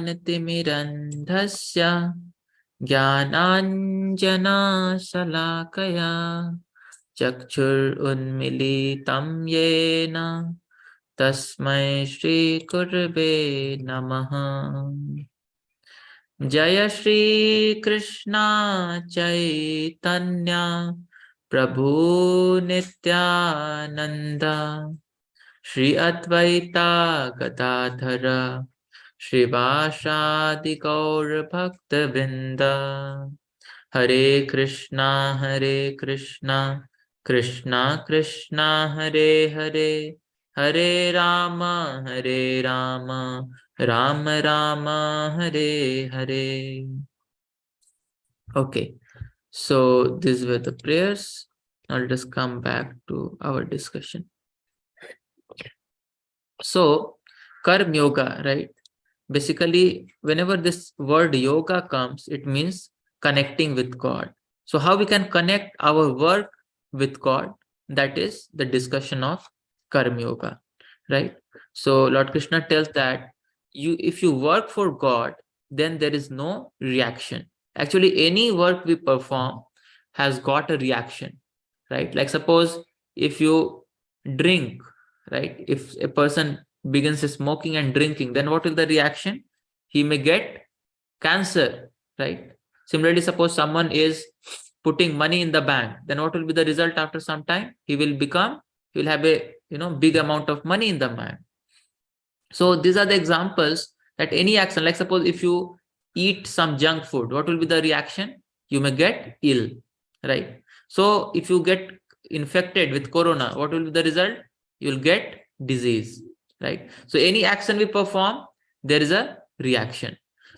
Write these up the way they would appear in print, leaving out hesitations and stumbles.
ज्ञानतिमिरन्धस्य ज्ञानाञ्जनशलाकया चक्षुरुन्मीलितं येन तस्मै श्रीगुरवे नमः। जय श्री कृष्ण चैतन्य प्रभु नित्यानंद श्री अद्वैता गदाधर श्रीवासादि गौर भक्त वृंद। हरे कृष्णा कृष्णा कृष्णा हरे हरे, हरे Ram Ram Ram Hare Hare. Okay, so these were the prayers. Now let us come back to our discussion. So karma yoga, right? Basically, whenever this word yoga comes, it means connecting with God. So how we can connect our work with God? That is the discussion of karma yoga, right? So Lord Krishna tells that if you work for God, then there is no reaction. Actually, any work we perform has got a reaction, right? Like suppose if you drink, right? If a person begins smoking and drinking, then what is the reaction? He may get cancer, right? Similarly, suppose someone is putting money in the bank, then what will be the result after some time? He will have a big amount of money in the bank. So these are the examples that any action, like suppose if you eat some junk food, what will be the reaction? You may get ill, right? So if you get infected with corona, what will be the result? You'll get disease, right? So any action we perform, there is a reaction.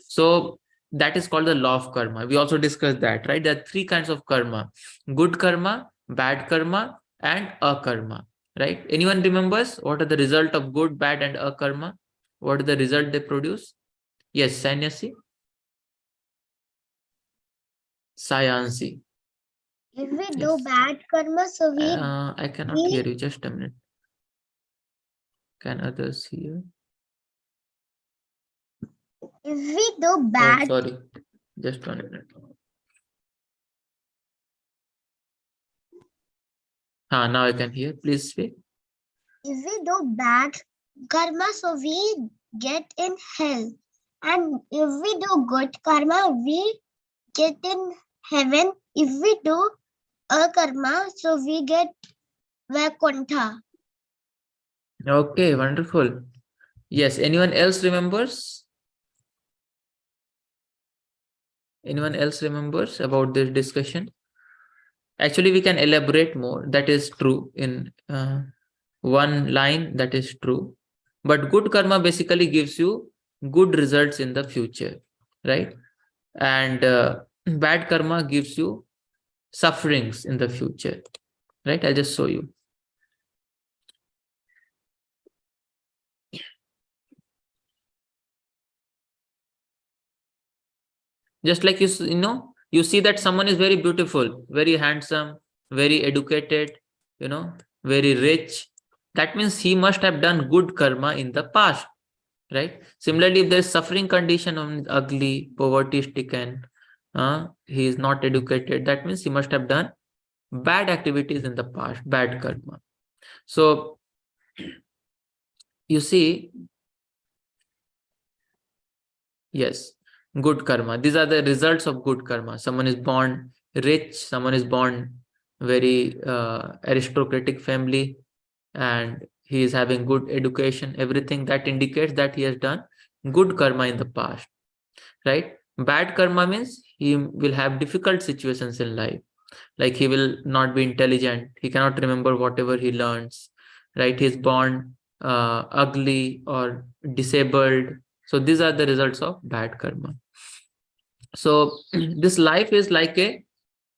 So that is called the law of karma. We also discussed that, right? There are three kinds of karma: good karma, bad karma, and akarma, right? Anyone remembers what are the result of good, bad, and akarma? What is the result they produce? Yes, Sanyasi. Sayansi. If we do bad karma, so I cannot hear you. Just a minute. Can others hear? If we do bad... Oh, sorry. Just 1 minute. Now I can hear. Please speak. If we do bad karma, so we get in hell. And if we do good karma, we get in heaven. If we do a karma, so we get Vaikuntha. Okay, wonderful. Yes, anyone else remembers? Anyone else remembers about this discussion? Actually, we can elaborate more. That is true in one line, that is true. But good karma basically gives you good results in the future, right? And bad karma gives you sufferings in the future, right? I'll just show you. Just like you see that someone is very beautiful, very handsome, very educated, very rich. That means he must have done good karma in the past, right? Similarly, if there's suffering condition, ugly, poverty stricken, he is not educated, that means he must have done bad activities in the past, bad karma. So you see, yes, good karma, these are the results of good karma. Someone is born rich, someone is born very aristocratic family, and he is having good education, everything that indicates that he has done good karma in the past, right? Bad karma means he will have difficult situations in life, like he will not be intelligent, he cannot remember whatever he learns, right? He's born ugly or disabled. So these are the results of bad karma. So this life is like a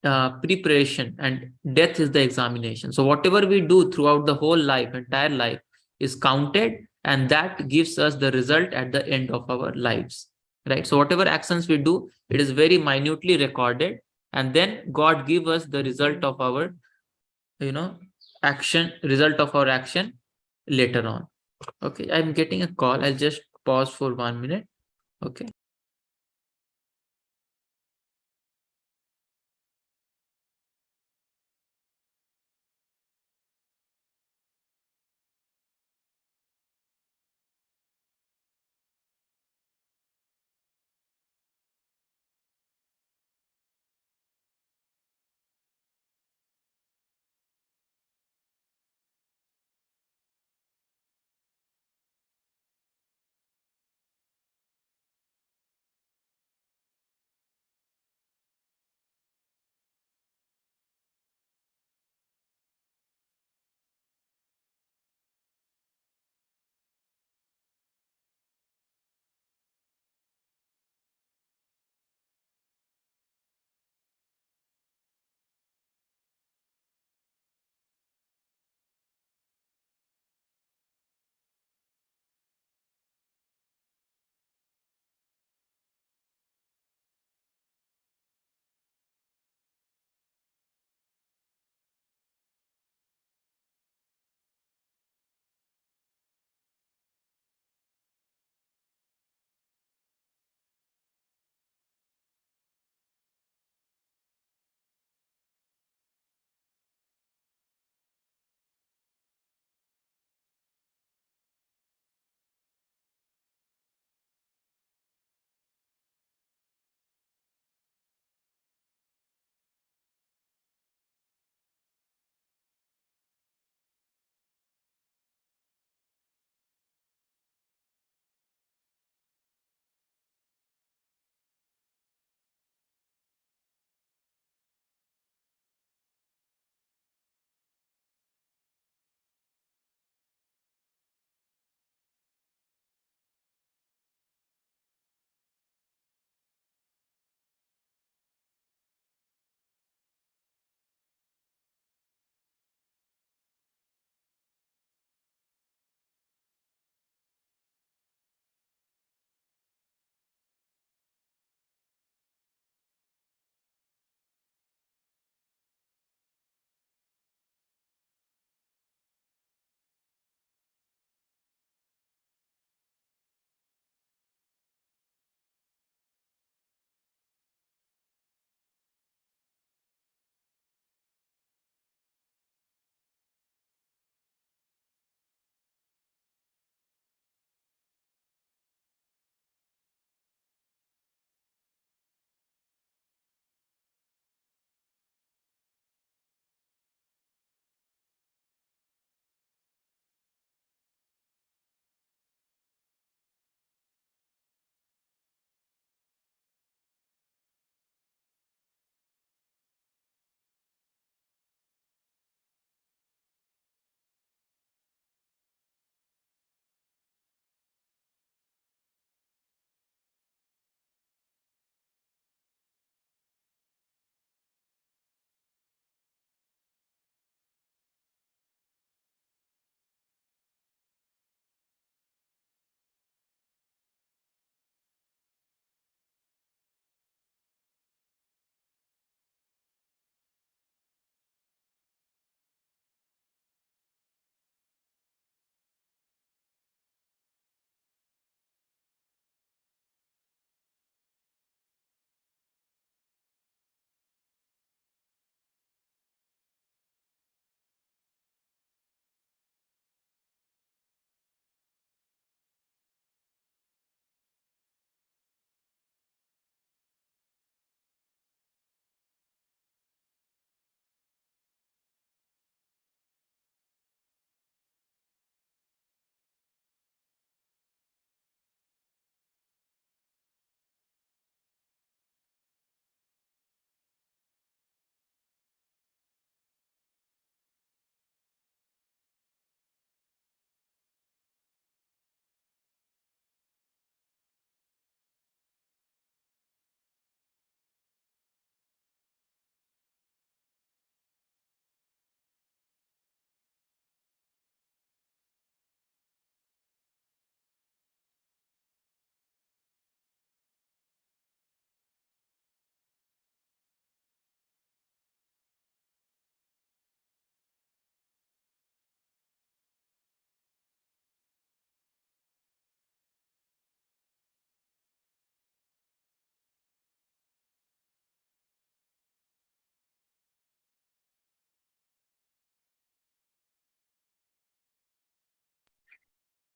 preparation, and death is the examination. So whatever we do throughout the whole life, entire life, is counted, and that gives us the result at the end of our lives, right? So whatever actions we do, it is very minutely recorded, and then God give us the result of our result of our action later on. Okay, I'm getting a call. I'll just pause for 1 minute. Okay.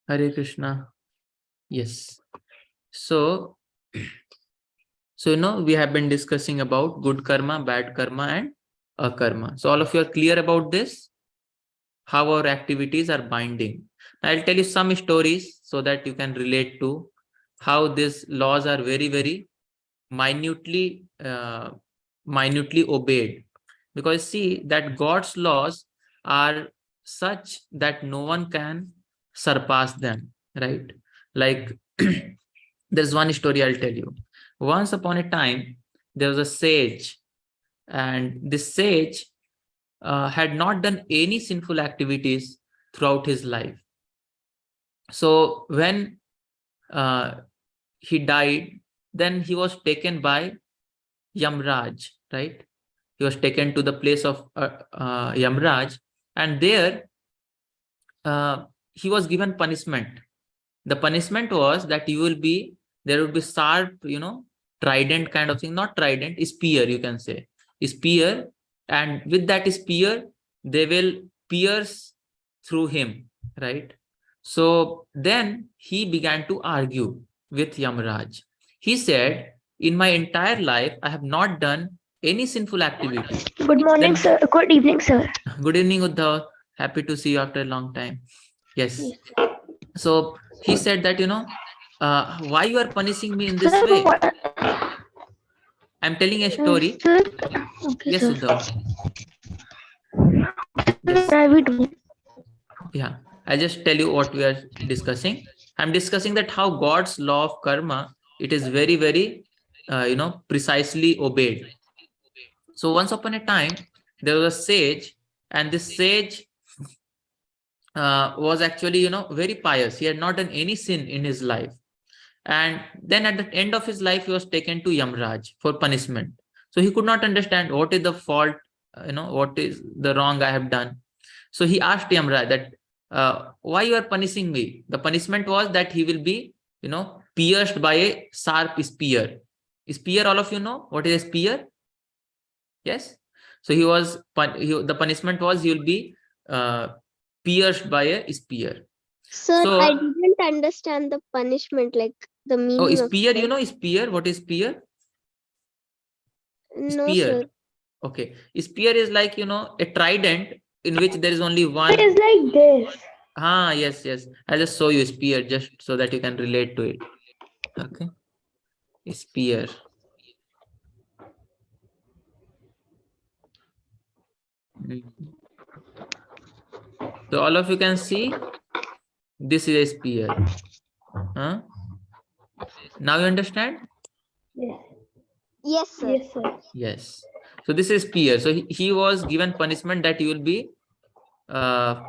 Hare Krishna. Yes. So, we have been discussing about good karma, bad karma, and akarma. So all of you are clear about this, how our activities are binding. I'll tell you some stories so that you can relate to how these laws are very, very minutely, minutely obeyed. Because see that God's laws are such that no one can surpass them, right? Like there's one story I'll tell you. Once upon a time, there was a sage, and this sage had not done any sinful activities throughout his life. So when uh, he died, then he was taken by Yamraj, right? He was taken to the place of Yamraj, and there he was given punishment. The punishment was that there would be sharp, trident kind of thing, not trident, spear, you can say, spear, and with that spear, they will pierce through him, right? So then he began to argue with Yamraj. He said, in my entire life, I have not done any sinful activity. Good morning, Then, sir. Good evening, sir. good evening, Uddhav. Happy to see you after a long time. Yes. So he said that, why you are punishing me in this Sir, way? I'm telling a story. sir. Okay, Yes, sir. Uddhav. What Yes. are we doing? Yeah. I'll just tell you what we are discussing. I'm discussing that how God's law of karma, it is very, very, precisely obeyed. So once upon a time, there was a sage, and this sage was actually, very pious. He had not done any sin in his life. And then at the end of his life, he was taken to Yamraj for punishment. So he could not understand what is the fault, what is the wrong I have done. So he asked Yamraj that, why you are punishing me? The punishment was that he will be, pierced by a sharp spear. Spear, all of you know what is a spear? Yes. So the punishment was he will be pierced by a spear. Sir, So, I didn't understand the punishment, like the meaning of spear, it. spear, what is spear? No, Spear. sir. Okay. Spear is like, a trident in which there is only It one. is like this. Yes, yes. I'll just show you spear just so that you can relate to it. Okay. Spear. Mhm. So all of you can see this is a spear. Huh? Now you understand? Yes. Yes, sir. Yes, sir. Yes. So this is spear. So he was given punishment that he will be uh,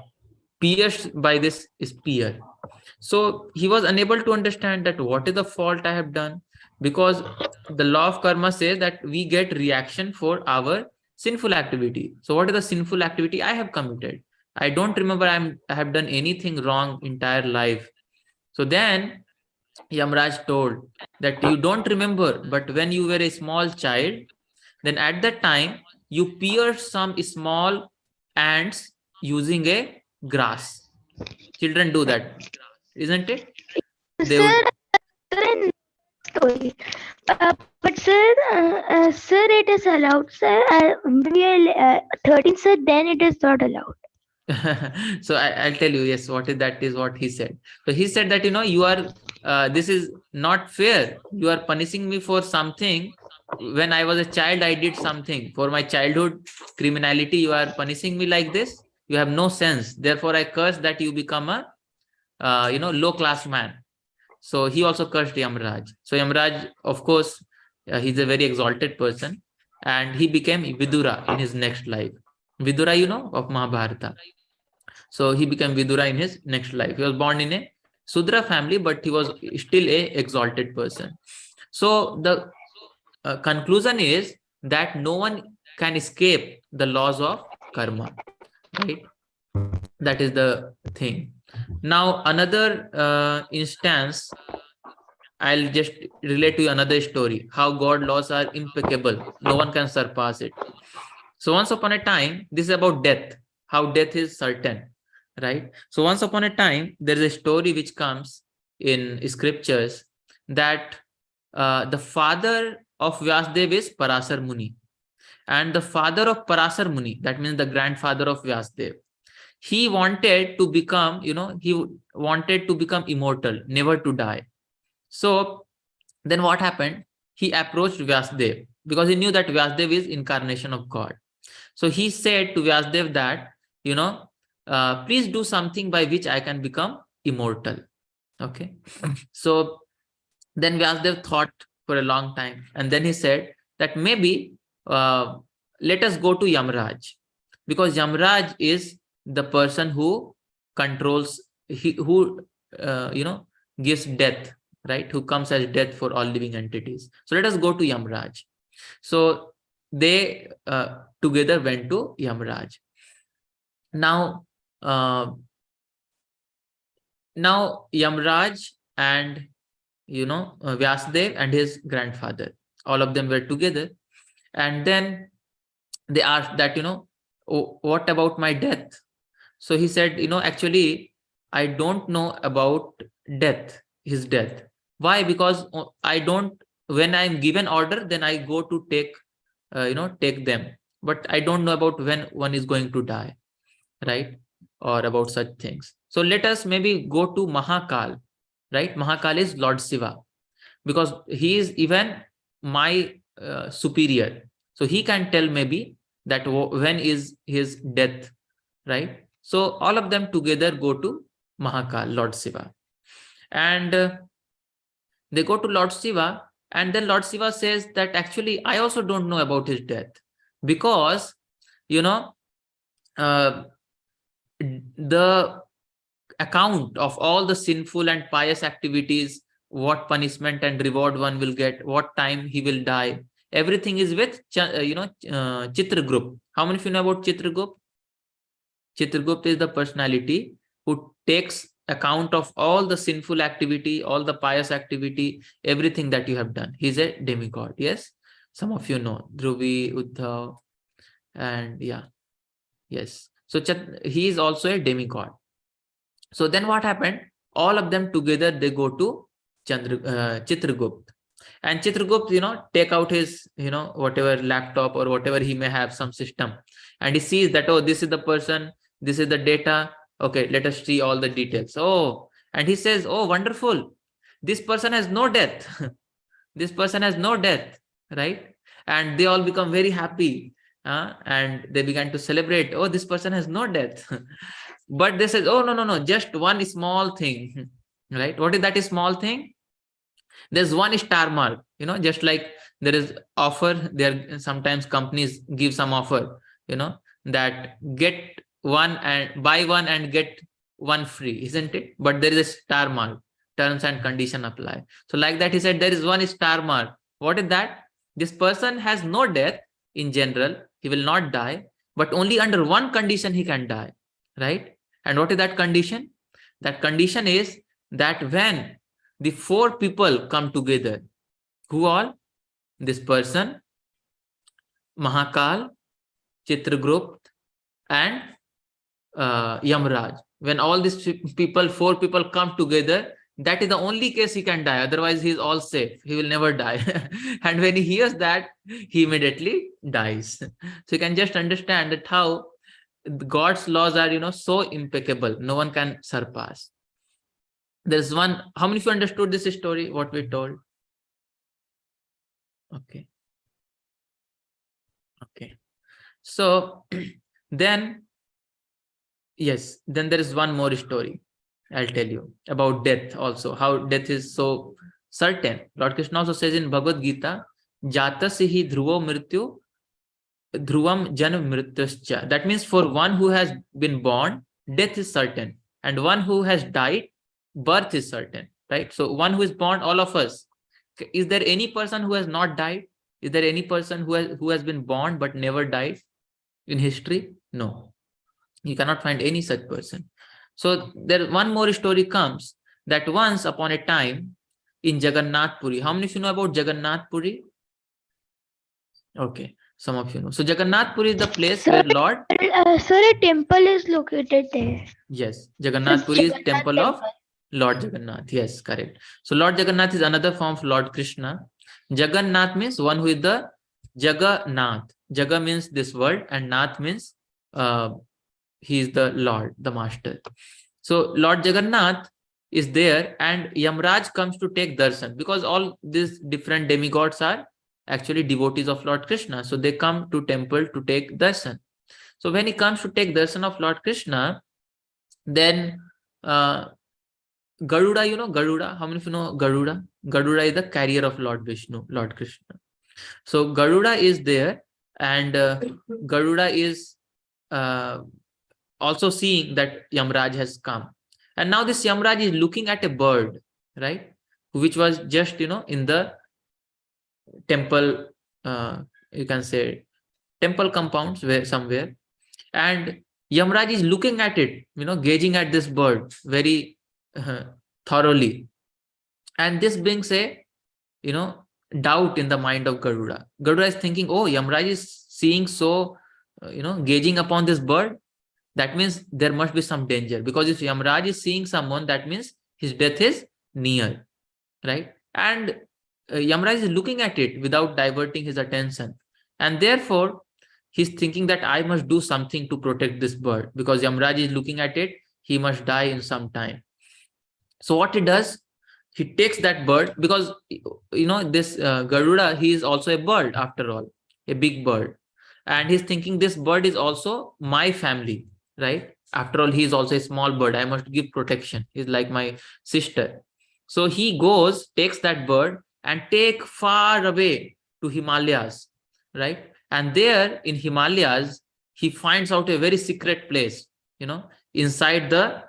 pierced by this spear. So he was unable to understand that what is the fault I have done, because the law of karma says that we get reaction for our sinful activity. So what is the sinful activity I have committed? I don't remember I have done anything wrong entire life. So then Yamraj told that you don't remember, but when you were a small child, then at that time you pierced some small ants using a grass. Children do that, isn't it? They Sir, would. sir, story. But sir, sir, it is allowed, sir. When we are 13, sir, then it is not allowed. So I'll tell you, yes, what is that is what he said. So he said that, you are, this is not fair. You are punishing me for something. When I was a child, I did something for my childhood criminality. You are punishing me like this. You have no sense. Therefore, I curse that you become a, low class man. So he also cursed Yamraj. So Yamraj, of course, he's a very exalted person, and he became Vidura in his next life. Vidura, of Mahabharata. So he became Vidura in his next life. He was born in a Sudra family, but he was still a exalted person. So the conclusion is that no one can escape the laws of karma, right? That is the thing. Now another instance, I'll just relate to you another story, how God laws are impeccable. No one can surpass it. So once upon a time, this is about death, how death is certain. right? So once upon a time, there is a story which comes in scriptures that the father of Vyasdev is Parasar Muni, and the father of Parasar Muni, that means the grandfather of Vyasdev, he wanted to become, he wanted to become immortal, never to die. So then what happened? He approached Vyasdev because he knew that Vyasdev is incarnation of God. So he said to Vyasdev that, please do something by which I can become immortal. Okay. So then Vyasdev thought for a long time, and then he said that maybe uh, let us go to Yamraj, because Yamraj is the person who controls, who gives death, right? Who comes as death for all living entities. So let us go to Yamraj. So they together went to Yamraj. Now, now Yamraj and Vyasdev and his grandfather, all of them were together, and then they asked that, oh, what about my death? So he said, actually, I don't know about death, his death. Why? Because I don't, when I'm given order, then I go to take them, but I don't know about when one is going to die, right? Or about such things. So let us maybe go to Mahakal, right? Mahakal is Lord Shiva, because he is even my superior. So he can tell maybe that when is his death, right? So all of them together go to Mahakal, Lord Shiva. And they go to Lord Shiva, and then Lord Shiva says that actually I also don't know about his death, because, uh, the account of all the sinful and pious activities, what punishment and reward one will get, what time he will die, everything is with Chitragupta. How many of you know about Chitragupta? Chitragupta is the personality who takes account of all the sinful activity, all the pious activity, everything that you have done. He's a demigod. Yes, some of you know Dhruvi, Uddhav, and yeah, yes. So he is also a demigod. So then what happened? All of them together, they go to Chitragupta. And Chitragupta, take out his, whatever laptop or whatever he may have, some system. And he sees that, oh, this is the person, this is the data. Okay, let us see all the details. Oh, and he says, oh, wonderful. This person has no death. This person has no death, right? And they all become very happy. And they began to celebrate. Oh, this person has no death. But they said, oh, no, no, no, just one small thing, right? What is that small thing? There's one star mark, just like there is offer, there sometimes companies give some offer, that get one and buy one and get one free, isn't it? But there is a star mark, terms and condition apply. So like that, he said there is one star mark. What is that? This person has no death in general, he will not die, but only under one condition he can die, right? And what is that condition? That condition is that when the four people come together, who all? This person, Mahakal, Chitragupta, and Yamraj. When all these people, four people come together, that is the only case he can die. Otherwise, he is all safe. He will never die. And when he hears that, he immediately dies. So you can just understand that how God's laws are, so impeccable. No one can surpass. There's one. How many of you understood this story? What we told? Okay. Okay. So then, yes, then there is one more story. I'll tell you about death also, how death is so certain. Lord Krishna also says in Bhagavad Gita, Jatasihi dhruvo mrityu dhruvam janam mrityascha. That means for one who has been born, death is certain. And one who has died, birth is certain, right? So one who is born, all of us. Is there any person who has not died? Is there any person who has been born but never died in history? No. You cannot find any such person. So there one more story comes that once upon a time in Jagannath Puri. How many of you know about Jagannath Puri? Okay. Some of you know. So Jagannath Puri is the place Sir, where Lord, sir, a temple is located there. yes, Jagannath Puri is temple of Lord Jagannath. Yes, correct. So Lord Jagannath is another form of Lord Krishna. Jagannath means one who is the Jagannath. Jaga means this world, and Nath means he is the Lord, the Master. So Lord Jagannath is there, and Yamraj comes to take darshan, because all these different demigods are actually devotees of Lord Krishna. So they come to temple to take darshan. So when he comes to take darshan of Lord Krishna, then Garuda, you know Garuda. How many of you know Garuda? Garuda is the carrier of Lord Vishnu, Lord Krishna. So Garuda is there, and Garuda is uh, also seeing that Yamraj has come. And now this Yamraj is looking at a bird, right? Which was just, in the temple, you can say temple compounds where somewhere. And Yamraj is looking at it, gazing at this bird very thoroughly. And this brings a, doubt in the mind of Garuda. Garuda is thinking, oh, Yamraj is seeing so, gazing upon this bird. That means there must be some danger, because if Yamraj is seeing someone, that means his death is near, right? And Yamraj is looking at it without diverting his attention. And therefore, he's thinking that I must do something to protect this bird, because Yamraj is looking at it, he must die in some time. So what he does, he takes that bird, because, this Garuda, he is also a bird after all, a big bird. And he's thinking this bird is also my family, right? After all, he is also a small bird. I must give protection. He's like my sister. So he goes, takes that bird and take far away to Himalayas, right? And there in Himalayas, he finds out a very secret place, inside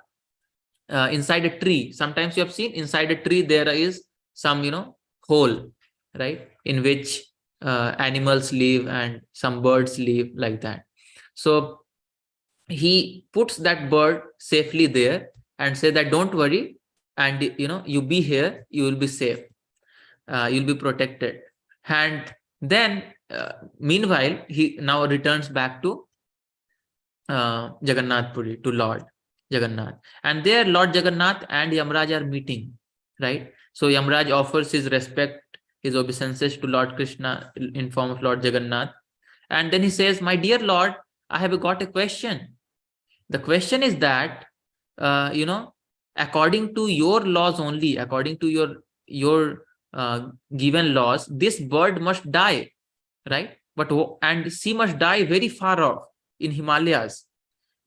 inside a tree. Sometimes you have seen inside a tree, there is some, hole, right? In which animals live and some birds live, like that. So he puts that bird safely there and say that don't worry, and you be here, you will be safe, you'll be protected. And then meanwhile, he now returns back to Jagannath Puri, to Lord Jagannath. And there Lord Jagannath and Yamraj are meeting, right? So Yamraj offers his respect, his obeisances to Lord Krishna in form of Lord Jagannath. And then he says, my dear Lord, I have got a question. The question is that, according to your laws only, according to your given laws, this bird must die, right? And she must die very far off in Himalayas.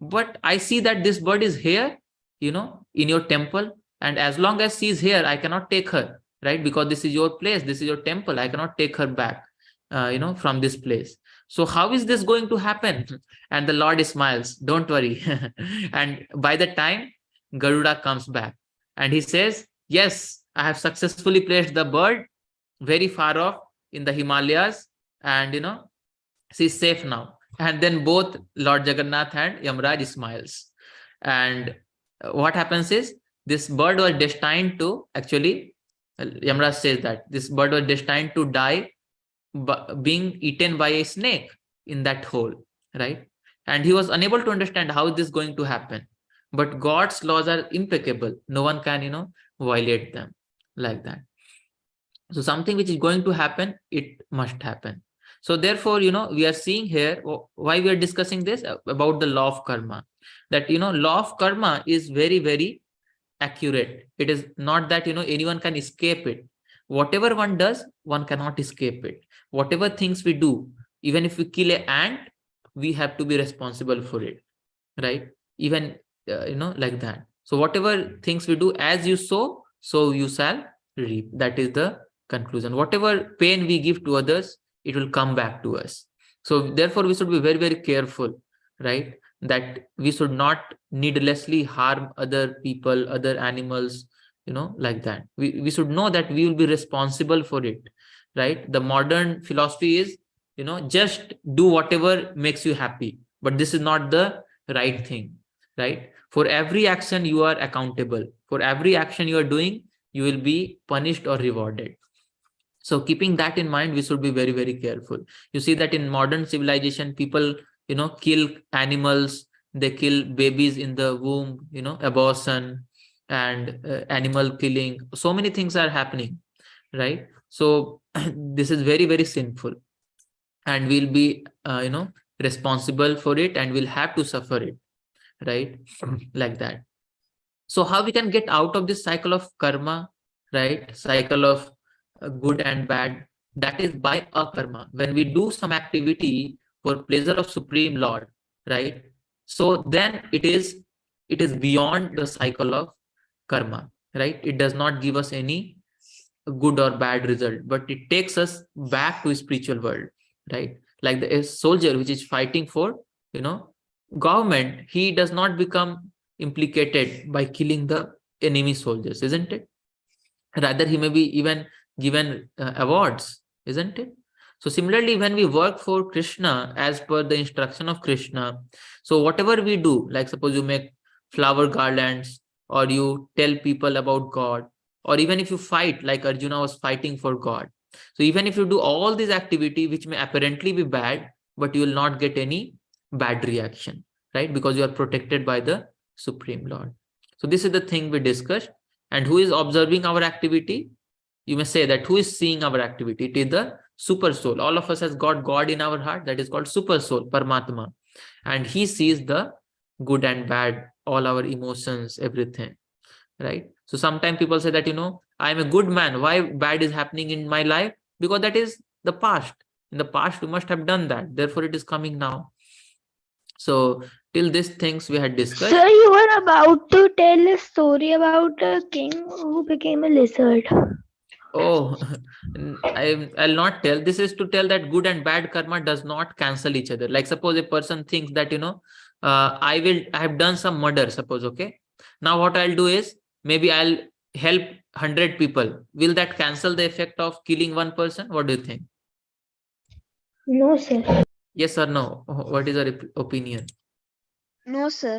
But I see that this bird is here, in your temple. And as long as she is here, I cannot take her, right? Because this is your place, this is your temple. I cannot take her back, from this place. So how is this going to happen? And the Lord smiles, don't worry. And by the time Garuda comes back and he says, yes, I have successfully placed the bird very far off in the Himalayas, and she's safe now. And then both Lord Jagannath and Yamraj smiles. And what happens is, this bird was destined to, actually, Yamraj says that this bird was destined to die being eaten by a snake in that hole, right? And he was unable to understand how this is going to happen. But God's laws are impeccable. No one can, violate them, like that. So something which is going to happen, it must happen. So therefore, we are seeing here why we are discussing this about the law of karma. That, law of karma is very, very accurate. It is not that, anyone can escape it. Whatever one does, one cannot escape it. Whatever things we do, even if we kill an ant, we have to be responsible for it, right? Even, like that. So whatever things we do, as you sow, so you shall reap. That is the conclusion. Whatever pain we give to others, it will come back to us. So therefore, we should be very, very careful, right? That we should not needlessly harm other people, other animals, like that. We should know that we will be responsible for it, right? The modern philosophy is, just do whatever makes you happy. But this is not the right thing, right? For every action, you are accountable. For every action you are doing, you will be punished or rewarded. So keeping that in mind, we should be very, very careful. You see that in modern civilization, people, kill animals, they kill babies in the womb, abortion and animal killing. So many things are happening, right? So this is very, very sinful, and we'll be, responsible for it, and we'll have to suffer it, right? Like that. So how we can get out of this cycle of karma, right? Cycle of good and bad. That is by akarma. When we do some activity for pleasure of Supreme Lord, right? So then it is beyond the cycle of karma, right? It does not give us any good or bad result, but it takes us back to spiritual world, right? Like a soldier which is fighting for, government, he does not become implicated by killing the enemy soldiers, isn't it? Rather, he may be even given awards, isn't it? So similarly, when we work for Krishna as per the instruction of Krishna, so whatever we do, like suppose you make flower garlands, or you tell people about God, or even if you fight like Arjuna was fighting for God, so even if you do all these activity which may apparently be bad, but you will not get any bad reaction, right? Because you are protected by the Supreme Lord. So this is the thing we discussed. And who is observing our activity? You may say that who is seeing our activity? It is the super soul. All of us has got God in our heart. That is called super soul, Paramatma. And he sees the good and bad, all our emotions, everything, right? So sometimes people say that, I am a good man. Why bad is happening in my life? Because that is the past. In the past, you must have done that. Therefore, it is coming now. So till these things we had discussed. Sir, you were about to tell a story about a king who became a lizard. Oh, I'll not tell. This is to tell that good and bad karma does not cancel each other. Like suppose a person thinks that, I have done some murder, suppose, okay? Now what I'll do is, maybe I'll help 100 people. Will that cancel the effect of killing one person? What do you think? No, sir. Yes or no? What is your opinion? No, sir.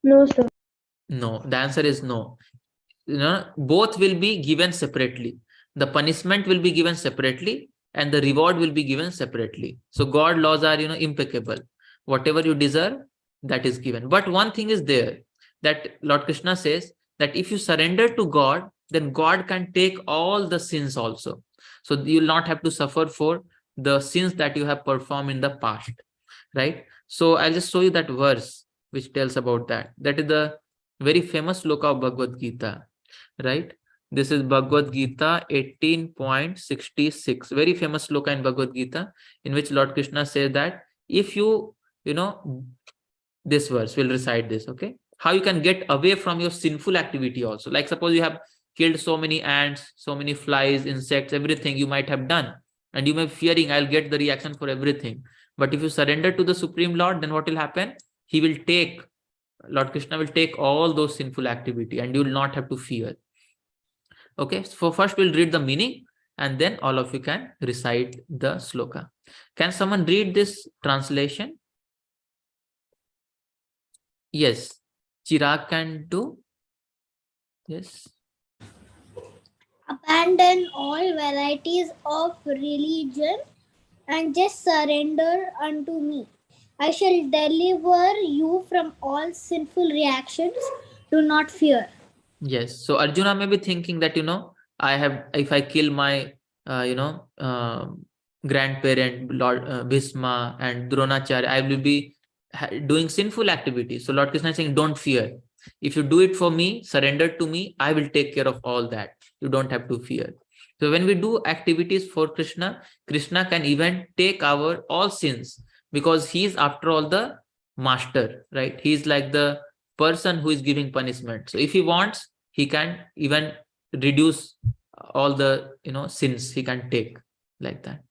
No, sir. No, the answer is no. Both will be given separately. The punishment will be given separately, and the reward will be given separately. So God laws are, impeccable. Whatever you deserve, that is given. But one thing is there, that Lord Krishna says that if you surrender to God, then God can take all the sins also. So you will not have to suffer for the sins that you have performed in the past, right? So I'll just show you that verse which tells about that. That is the very famous sloka of Bhagavad Gita, right? This is Bhagavad Gita 18.66, very famous sloka in Bhagavad Gita, in which Lord Krishna says that if you, this verse will recite this, okay? How you can get away from your sinful activity also. Like suppose you have killed so many ants, so many flies, insects, everything you might have done, and you may be fearing I'll get the reaction for everything. But if you surrender to the Supreme Lord, then what will happen? He will take, Lord Krishna will take all those sinful activity, and you will not have to fear. Okay, so first we'll read the meaning, and then all of you can recite the sloka. Can someone read this translation? Yes, Chirag can do. Yes. Abandon all varieties of religion and just surrender unto me. I shall deliver you from all sinful reactions. Do not fear. Yes. So Arjuna may be thinking that, if I kill my, grandparent, Lord Bhisma and Dronacharya, I will be doing sinful activities. So Lord Krishna is saying, don't fear. If you do it for me, surrender to me, I will take care of all that. You don't have to fear. So when we do activities for Krishna, Krishna can even take our all sins, because he is after all the master, right? He is like the person who is giving punishment. So if he wants, he can even reduce all the sins he can take, like that.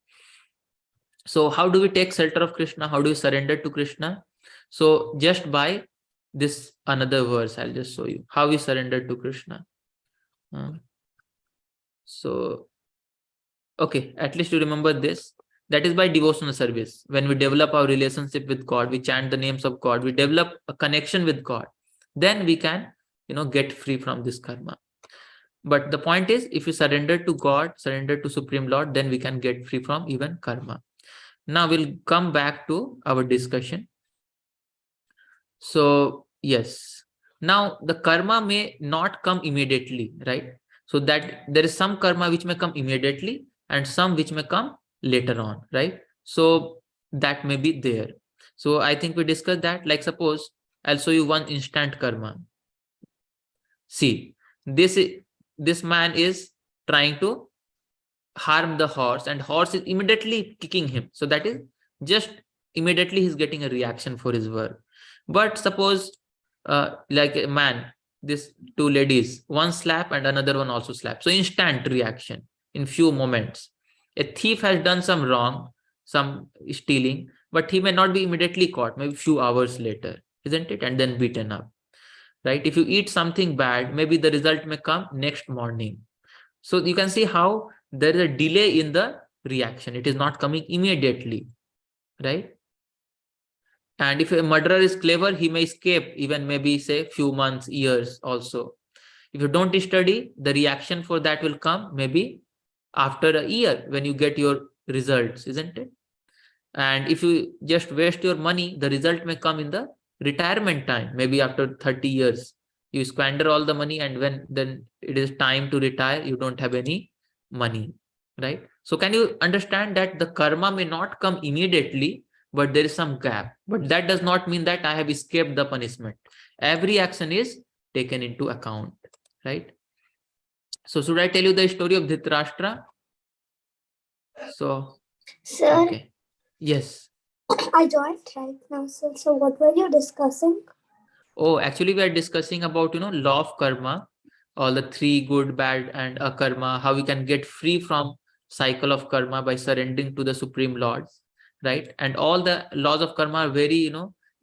So how do we take shelter of Krishna? How do we surrender to Krishna? So just by this another verse, I'll just show you how we surrender to Krishna. So okay, at least you remember this. That is by devotional service. When we develop our relationship with God, we chant the names of God, we develop a connection with God, then we can get free from this karma. But the point is, if you surrender to God, surrender to Supreme Lord, then we can get free from even karma. Now we'll come back to our discussion. So yes, now the karma may not come immediately, right? So that there is some karma which may come immediately and some which may come later on, right? So that may be there. So I think we discussed that. Like suppose I'll show you one instant karma. See, this man is trying to harm the horse and horse is immediately kicking him. So that is just immediately he's getting a reaction for his work. But suppose like a man, this two ladies, one slap and another one also slap. So instant reaction in few moments. A thief has done some wrong, some stealing, but he may not be immediately caught, maybe few hours later, isn't it? And then beaten up, right? If you eat something bad, maybe the result may come next morning. So you can see how there is a delay in the reaction. It is not coming immediately, right? And if a murderer is clever, he may escape even maybe say few months, years also. If you don't study, the reaction for that will come maybe after a year when you get your results, isn't it? And if you just waste your money, the result may come in the retirement time, maybe after 30 years. You squander all the money, and when then it is time to retire, you don't have any money, right? So can you understand that the karma may not come immediately, but there is some gap. But that does not mean that I have escaped the punishment. Every action is taken into account, right? So should I tell you the story of Dhritarashtra? So, Sir, okay. Yes. I joined right now, sir. So what were you discussing? Oh, actually, we are discussing about, law of karma, all the three, good, bad, and akarma, how we can get free from cycle of karma by surrendering to the Supreme Lord, right? And all the laws of karma are very,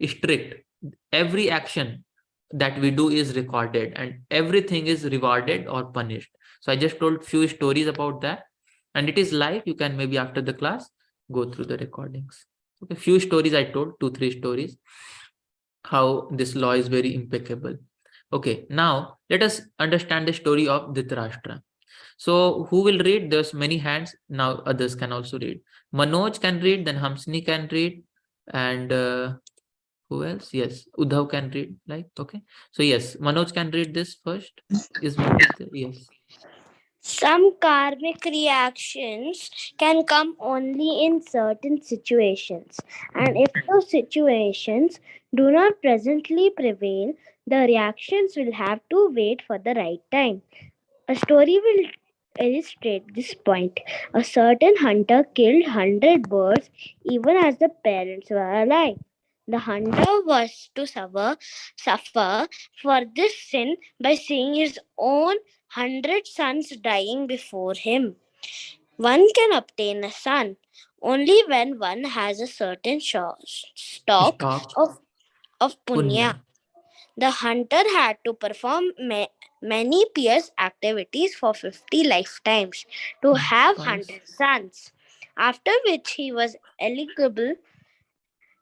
strict. Every action that we do is recorded and everything is rewarded or punished. So I just told few stories about that, and it is live. You can maybe after the class go through the recordings. Okay, few stories I told, 2-3 stories, how this law is very impeccable. Okay, now let us understand the story of Dhritarashtra. So who will read? There's many hands. Now others can also read. Manoj can read, then Hamsini can read, and who else? Yes, Uddhav can read. Like, okay. So yes, Manoj can read this first. Is Manoj there? Yes. Some karmic reactions can come only in certain situations, and if those situations do not presently prevail, the reactions will have to wait for the right time. A story will illustrate this point. A certain hunter killed 100 birds even as the parents were alive. The hunter was to suffer for this sin by seeing his own 100 sons dying before him. One can obtain a son only when one has a certain stock Stock of punya. punya. The hunter had to perform many pious activities for 50 lifetimes to have Pious. 100 sons, after which he was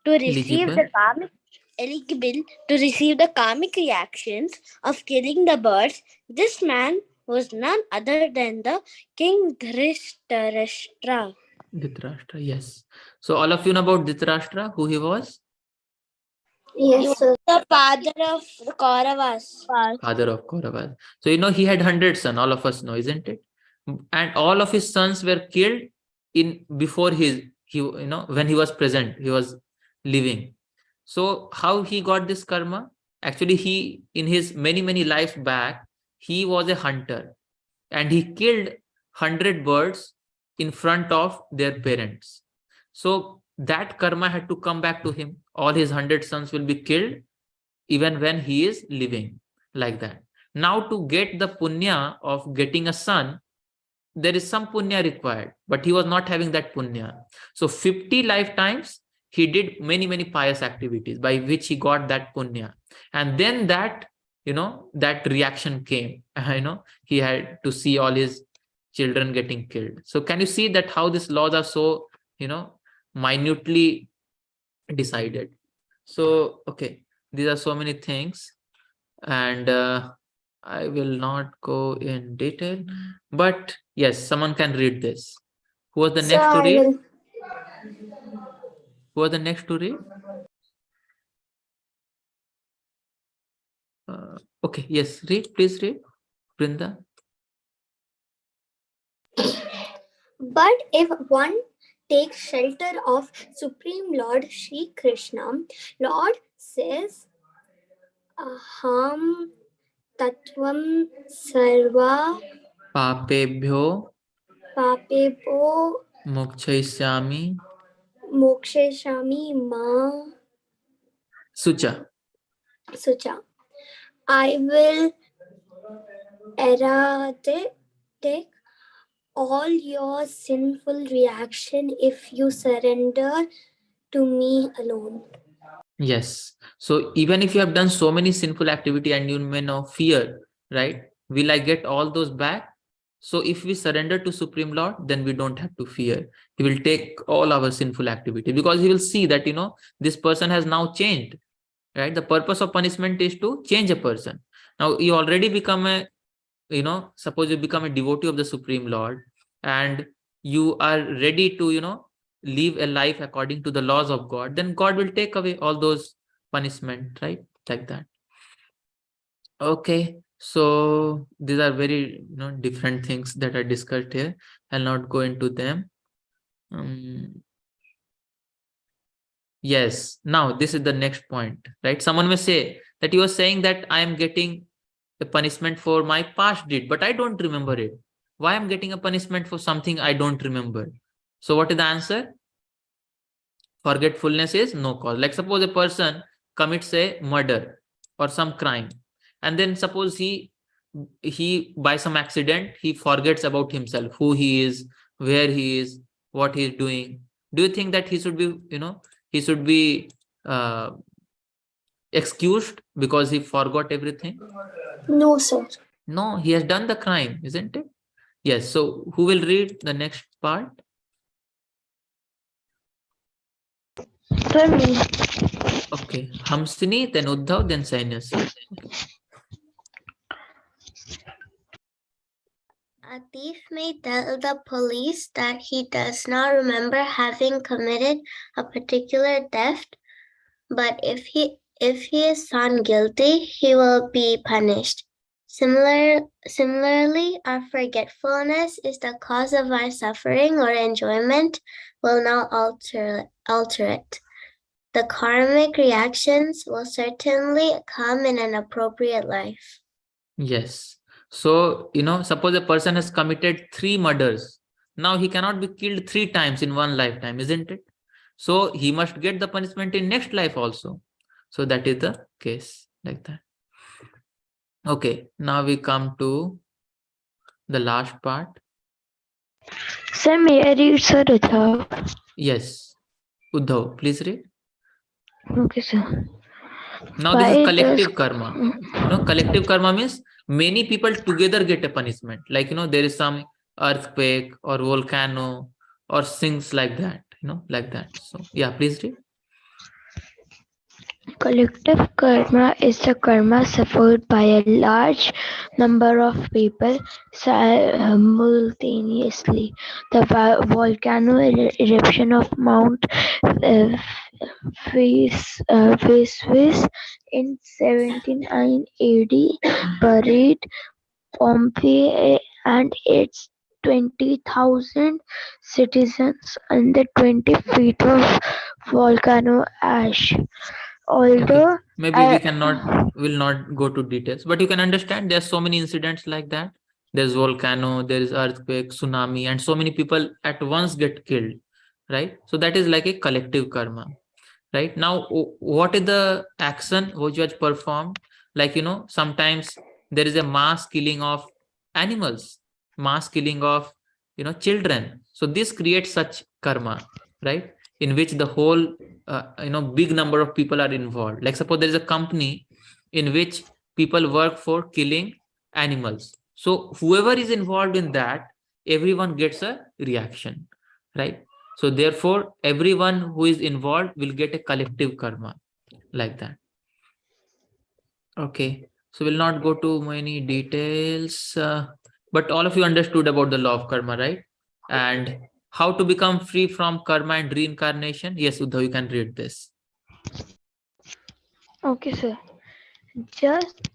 to receive Eligible. the karmic eligible to receive the karmic reactions of killing the birds. This man was none other than the king Dhritarashtra. Dhritarashtra. Yes. So all of you know about Dhritarashtra, who he was? He was Yes, sir. the father of the Kauravas. Father of Kauravas. So he had 100 sons. All of us know, isn't it? And all of his sons were killed in before when he was present, he was living. So how he got this karma? Actually, he in his many lives back, he was a hunter and he killed 100 birds in front of their parents. So that karma had to come back to him. All his 100 sons will be killed even when he is living, like that. Now to get the punya of getting a son, there is some punya required, but he was not having that punya. So 50 lifetimes he did many pious activities by which he got that punya, and then that that reaction came. He had to see all his children getting killed. So can you see that how these laws are so minutely decided? So okay, these are so many things. And I will not go in detail, but yes, someone can read this. Who was the So next to I read? will. Who was the next to read? Okay, yes, read, please read, Brinda. But if one takes shelter of Supreme Lord Shri Krishna, Lord says, Aham Tattvam Sarva Papebhyo Papebo mokshayishyami Moksheshami Ma sucha. Sucha. I will eradicate all your sinful reaction if you surrender to me alone. Yes. So even if you have done so many sinful activity and you may know fear, right? Will I get all those back? So if we surrender to Supreme Lord, then we don't have to fear. He will take all our sinful activity because he will see that, this person has now changed, right? The purpose of punishment is to change a person. Now you already become suppose you become a devotee of the Supreme Lord and you are ready to, live a life according to the laws of God, then God will take away all those punishment, right? Like that. Okay. So these are very, different things that are discussed here. I'll not go into them. Yes. Now this is the next point, right? Someone may say that you are saying that I am getting a punishment for my past deed, but I don't remember it. Why I'm getting a punishment for something I don't remember? So what is the answer? Forgetfulness is no cause. Like suppose a person commits a murder or some crime, and then suppose he by some accident he forgets about himself, who he is, where he is, what he is doing. Do you think that he should be, he should be uh, excused because he forgot everything? No, sir. No, he has done the crime, isn't it? Yes. So who will read the next part? For me. Okay. Hamsini, then Uddhav, then Sainyasi. Okay. A thief may tell the police that he does not remember having committed a particular theft, but if he is found guilty, he will be punished. Similarly, our forgetfulness is the cause of our suffering or enjoyment will not alter it. The karmic reactions will certainly come in an appropriate life. Yes. So, suppose a person has committed 3 murders. Now he cannot be killed 3 times in one lifetime, isn't it? So he must get the punishment in next life also. So that is the case, like that. Okay. Now we come to the last part. Sir, may I read, Sir Uddhav? Yes. Uddhav, please read. Okay, sir. Now this is Why does collective karma. Collective karma means many people together get a punishment. Like, there is some earthquake or volcano or things like that, like that. So yeah, please read. collective karma is the karma suffered by a large number of people simultaneously? The volcano eruption of Mount Vesuvius in 79 AD buried Pompeii and its 20,000 citizens under 20 feet of volcano ash. Okay. Although Maybe we I, will not go to details, but you can understand there's so many incidents like that. There's volcano, there is earthquake, tsunami, and so many people at once get killed, right? So that is like a collective karma. Right now, what is the action which was performed? Like, sometimes there is a mass killing of animals, mass killing of, children. So this creates such karma, right? In which the whole, big number of people are involved. Like suppose there is a company in which people work for killing animals. So whoever is involved in that, everyone gets a reaction, right? So therefore, everyone who is involved will get a collective karma, like that. Okay. So we'll not go to many details, but all of you understood about the law of karma, right? And how to become free from karma and reincarnation. Yes, Uddhav, you can read this. Okay, sir. Just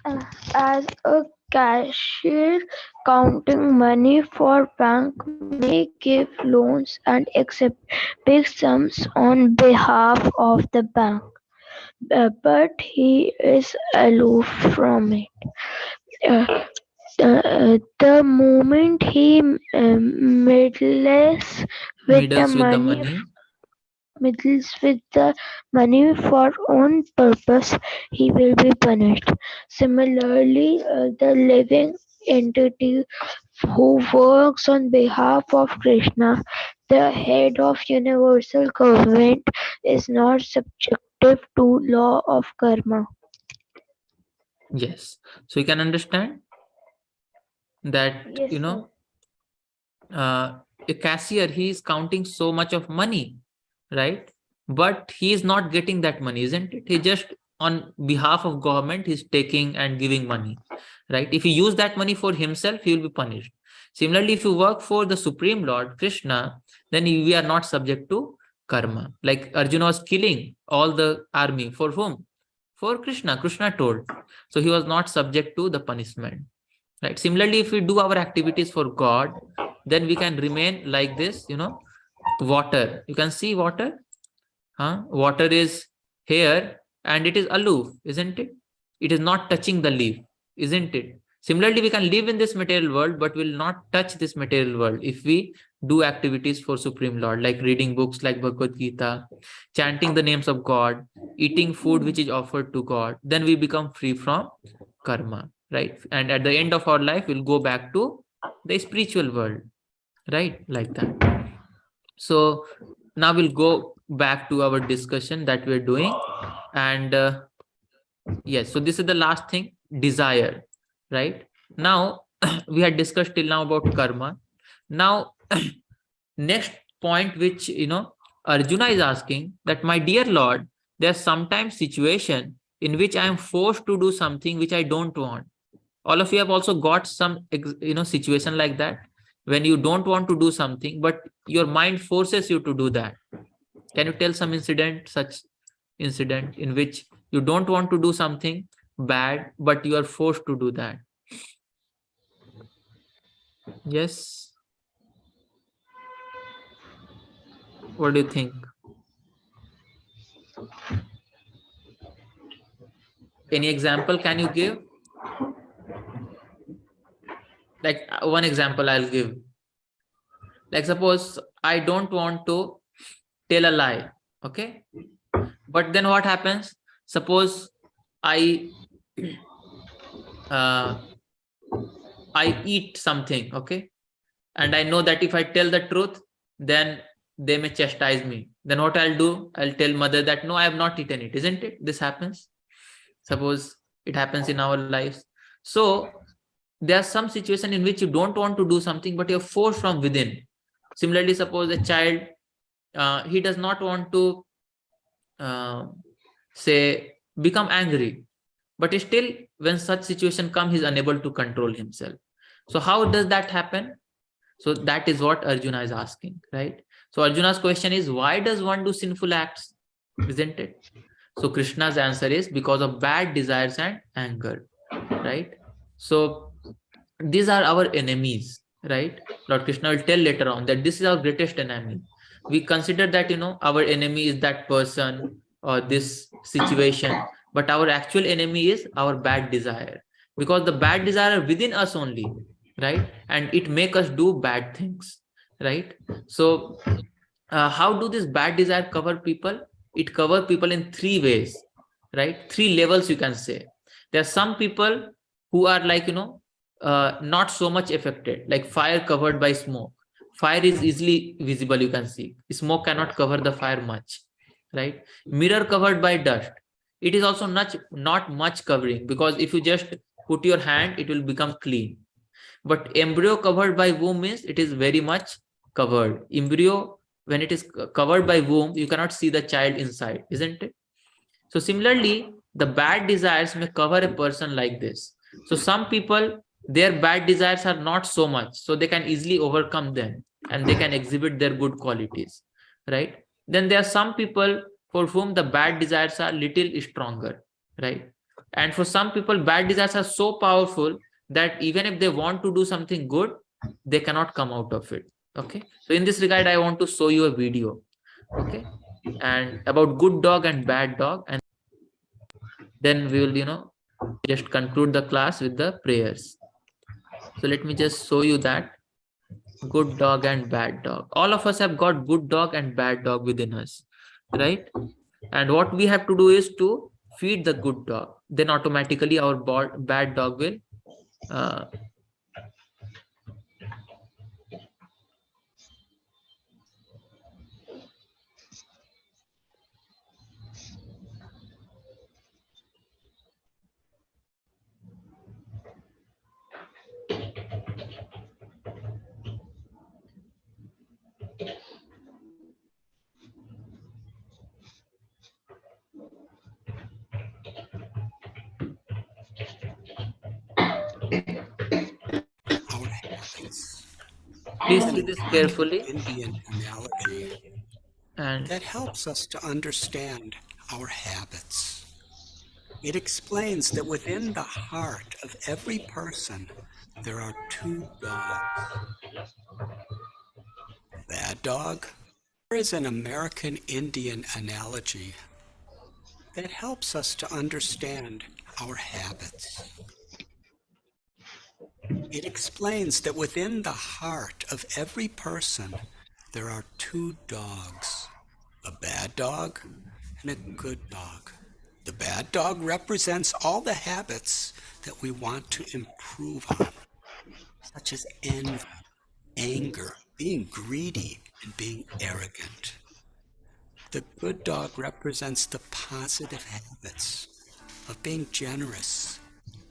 as a cashier counting money for bank may give loans and accept big sums on behalf of the bank, but he is aloof from it. Uh, the moment he meddles with the Middles with the money money. meddles with the money for own purpose, he will be punished. Similarly, the living entity who works on behalf of Krishna, the head of universal government, is not subjective to law of karma. Yes. So you can understand that, Yes, sir. a cashier, he is counting so much of money, right? But he is not getting that money, isn't it? He just on behalf of government, he's taking and giving money, right? If he use that money for himself, he will be punished. Similarly, if you work for the Supreme Lord Krishna, then we are not subject to karma. Like Arjuna was killing all the army for whom? For Krishna. Krishna told. So he was not subject to the punishment, right? Similarly, if we do our activities for God, then we can remain like this, water. You can see water. Water is here and it is aloof, isn't it? It is not touching the leaf, isn't it? Similarly, we can live in this material world, but will not touch this material world if we do activities for Supreme Lord, like reading books like Bhagavad Gita, chanting the names of God, eating food which is offered to God. Then we become free from karma, right? And at the end of our life, we'll go back to the spiritual world, right? Like that. So now we'll go back to our discussion that we're doing. And yes, so this is the last thing, desire, right? Now we had discussed till now about karma. Now next point, which Arjuna is asking, that my dear Lord, there's sometimes situation in which I am forced to do something which I don't want. All of you have also got some situation like that, when you don't want to do something but your mind forces you to do that. Can you tell some such incident in which you don't want to do something bad but you are forced to do that? Yes, what do you think? Any example can you give? Like one example I'll give. Like suppose I don't want to tell a lie, okay? But then what happens? Suppose I uh, I eat something, okay? And I know that if I tell the truth, then they may chastise me. Then what I'll do? I'll tell mother that no, I have not eaten it, isn't it? This happens. Suppose it happens in our lives. So there's some situation in which you don't want to do something, but you're forced from within. Similarly, suppose a child, he does not want to uh, say become angry, but still when such situation come, he's unable to control himself. So how does that happen? So that is what Arjuna is asking, right? So Arjuna's question is, why does one do sinful acts, isn't it? So Krishna's answer is because of bad desires and anger, right? So these are our enemies, right? Lord Krishna will tell later on that this is our greatest enemy. We consider that our enemy is that person or this situation, but our actual enemy is our bad desire, because the bad desire are within us only, right? And it make us do bad things, right? So how do this bad desire cover people? It cover people in three ways, right? Three levels, you can say. There are some people who are like not so much affected, like fire covered by smoke. Fire is easily visible, you can see. Smoke cannot cover the fire much, right? Mirror covered by dust, it is also not much covering, because if you just put your hand, it will become clean. But embryo covered by womb means it is very much covered. Embryo, when it is covered by womb, you cannot see the child inside, isn't it? So similarly, the bad desires may cover a person like this. So some people, their bad desires are not so much, so they can easily overcome them and they can exhibit their good qualities, right? Then there are some people for whom the bad desires are little stronger, right? And for some people, bad desires are so powerful that even if they want to do something good, they cannot come out of it. Okay, so in this regard, I want to show you a video, okay, and about good dog and bad dog, and then we will just conclude the class with the prayers. So let me just show you that good dog and bad dog. All of us have got good dog and bad dog within us, right? And what we have to do is to feed the good dog. Then automatically our bad dog will uh, Our habits. please An see this carefully. Indian analogy And that helps us to understand our habits. It explains that within the heart of every person there are two dogs. Bad dog. There is an American Indian analogy that helps us to understand our habits. It explains that within the heart of every person there are two dogs, a bad dog and a good dog. The bad dog represents all the habits that we want to improve on, such as envy, anger, being greedy, and being arrogant. The good dog represents the positive habits of being generous,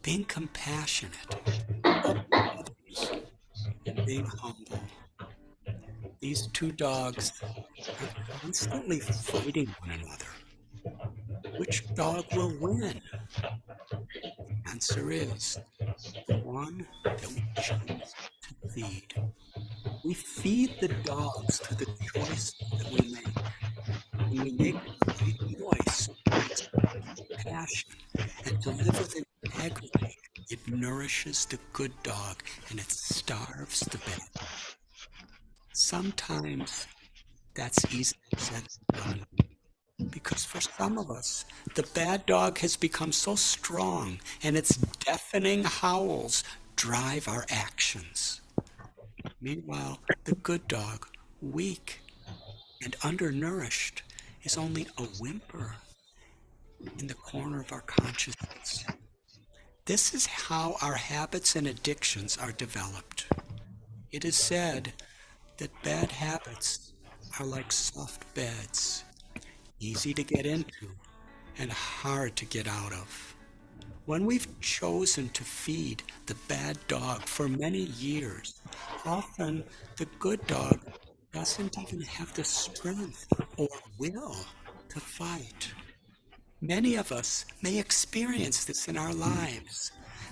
being compassionate, helping others, and being humble. These two dogs are constantly fighting one another. Which dog will win? The answer is the one that we choose to feed. We feed the dogs through the choices that we make. When we make the right choice to express passion and to live with integrity, it nourishes the good dog and it starves the bad. Sometimes that's easier said than done. Because for some of us, the bad dog has become so strong and its deafening howls drive our actions. Meanwhile, the good dog, weak and undernourished, is only a whimper in the corner of our consciousness. This is how our habits and addictions are developed. It is said that bad habits are like soft beds, easy to get into and hard to get out of. When we've chosen to feed the bad dog for many years, often the good dog doesn't even have the strength or will to fight. Many of us may experience this in our lives.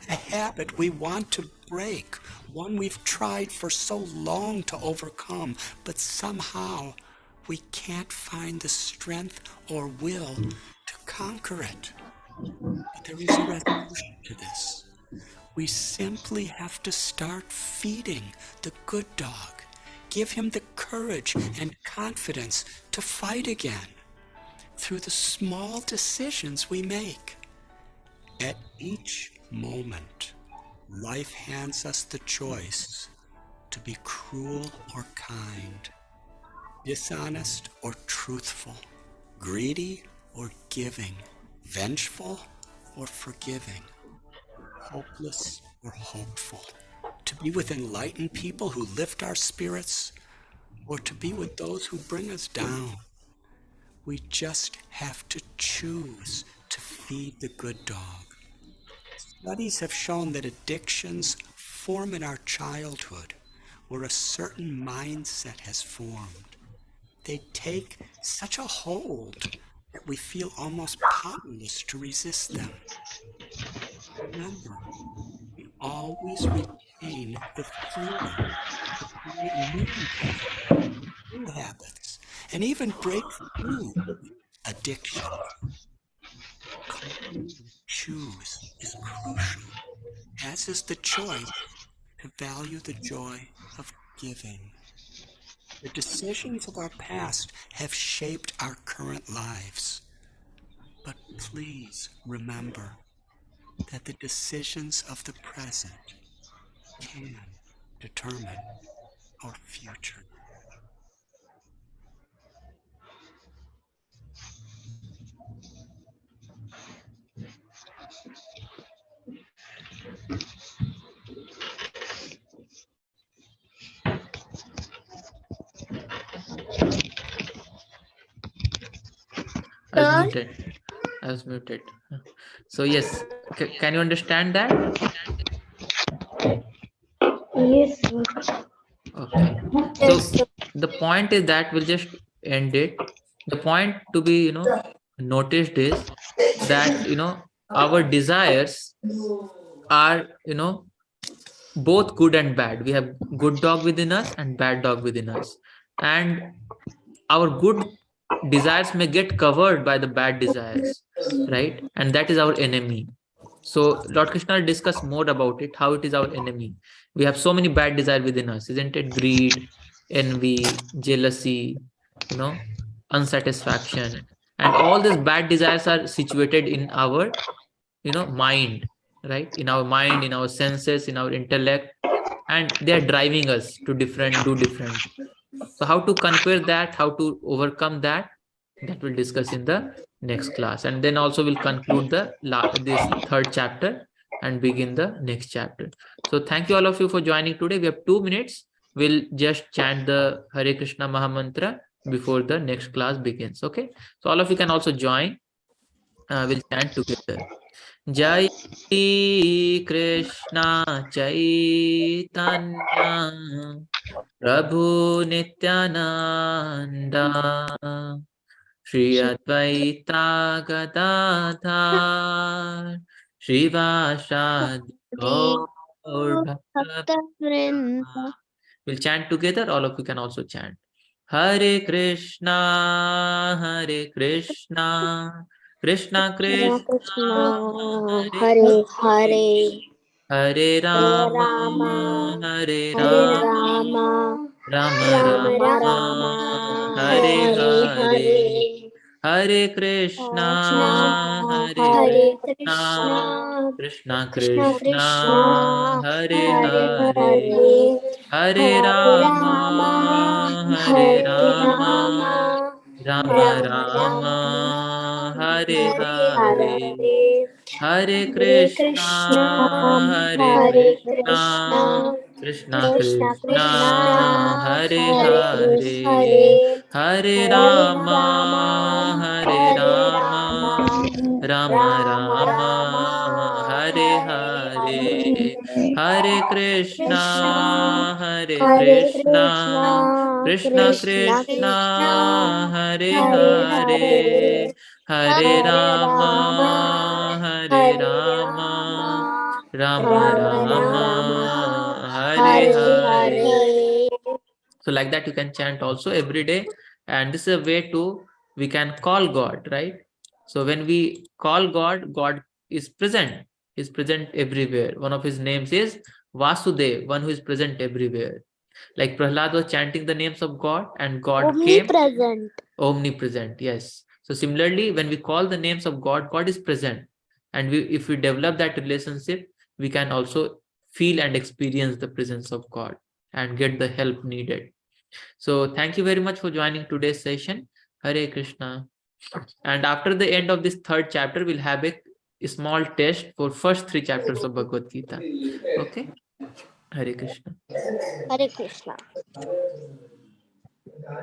A habit we want to break, one we've tried for so long to overcome, but somehow we can't find the strength or will to conquer it. But there is a resolution to this. We simply have to start feeding the good dog. Give him the courage and confidence to fight again through the small decisions we make. At each moment, life hands us the choice to be cruel or kind, dishonest or truthful, greedy or giving, vengeful or forgiving, hopeless or hopeful, to be with enlightened people who lift our spirits, or to be with those who bring us down. We just have to choose to feed the good dog. Studies have shown that addictions form in our childhood where a certain mindset has formed. They take such a hold that we feel almost powerless to resist them. Remember, we always retain the freedom to create new intentions, new habits, and even break through addiction. The company we choose is crucial, as is the choice to value the joy of giving. The decisions of our past have shaped our current lives. But please remember that the decisions of the present can determine our future. I was muted. I was muted. So yes, can you understand that? Yes, Okay. Yes, So the point is that we'll just end it. The point to be, noticed is that, our desires are, both good and bad. We have good dog within us and bad dog within us. And our good desires may get covered by the bad desires, right? And that is our enemy. So Lord Krishna will discuss more about it, how it is our enemy. We have so many bad desires within us, isn't it? Greed, envy, jealousy, unsatisfaction. And all these bad desires are situated in our, mind, right? In our mind, in our senses, in our intellect, and they are driving us to do different. So how to conquer that, how to overcome that, that we'll discuss in the next class. And then also we'll conclude this third chapter and begin the next chapter. So thank you all of you for joining today. We have 2 minutes. We'll just chant the Hare Krishna Mahamantra before the next class begins. Okay. So all of you can also join. We'll chant together. Jai Krishna Chaitanya Prabhu Nityananda Shri Advaita Gadadhar Srivasadi Gaur Bhakta. We'll chant together. All of you can also chant. Hare Krishna, Hare Krishna, Krishna Hare Krishna, Krishna, Hare Hare Hare, Hare, Hare Hare Rama, Rama, Hare Hare Rama, Rama, Rama Rama Rama, Rama, Hare Hare Hare, Hare, Hare Krishna, Krishna, Hare Hare Krishna, Krishna, Krishna Krishna Krishna, Krishna, Hare Hare Hare, Hare, Hare Hare Rama, Rama, Hare Hare Rama, Rama, Rama Rama Rama, Rama, Hare Hare Hare, Hare, Hare Hare Krishna, Krishna, Hare Hare Krishna, Krishna, Krishna Krishna Krishna, Krishna, Hare Hare Hare, Hare, Hare Hare Rama, Rama, Hare Hare Rama, Rama, Rama Rama Rama, Rama, Hare Hare Hare, Hare, Hare Hare Krishna, Krishna, Hare Hare Krishna, Krishna, Krishna Krishna Krishna, Krishna, Hare Hare Hare, Hare, Hare Hare Rama, Rama, Hare Hare Rama, Rama, Rama Rama Rama, Rama, Hare Hare Hare. Hare. So like that you can chant also every day. And this is a way to, we can call God, right? So when we call God, God is present everywhere. One of his names is Vasudev, one who is present everywhere. Like Prahlad was chanting the names of God and God came. Omnipresent. Omnipresent, yes. So similarly, when we call the names of God, God is present. And if we develop that relationship, we can also feel and experience the presence of God and get the help needed. So thank you very much for joining today's session. Hare Krishna. And after the end of this third chapter, we'll have a small test for first 3 chapters of Bhagavad Gita. Okay. Hare Krishna. Hare Krishna.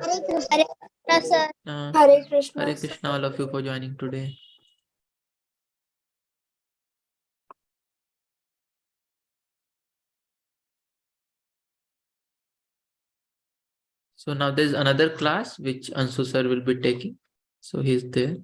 Hare Krishna. Hare Krishna, sir. Hare Krishna. Hare Krishna, all of you for joining today. So now there's another class which Ansu sir will be taking. So he's there.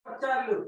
Bachcharlu.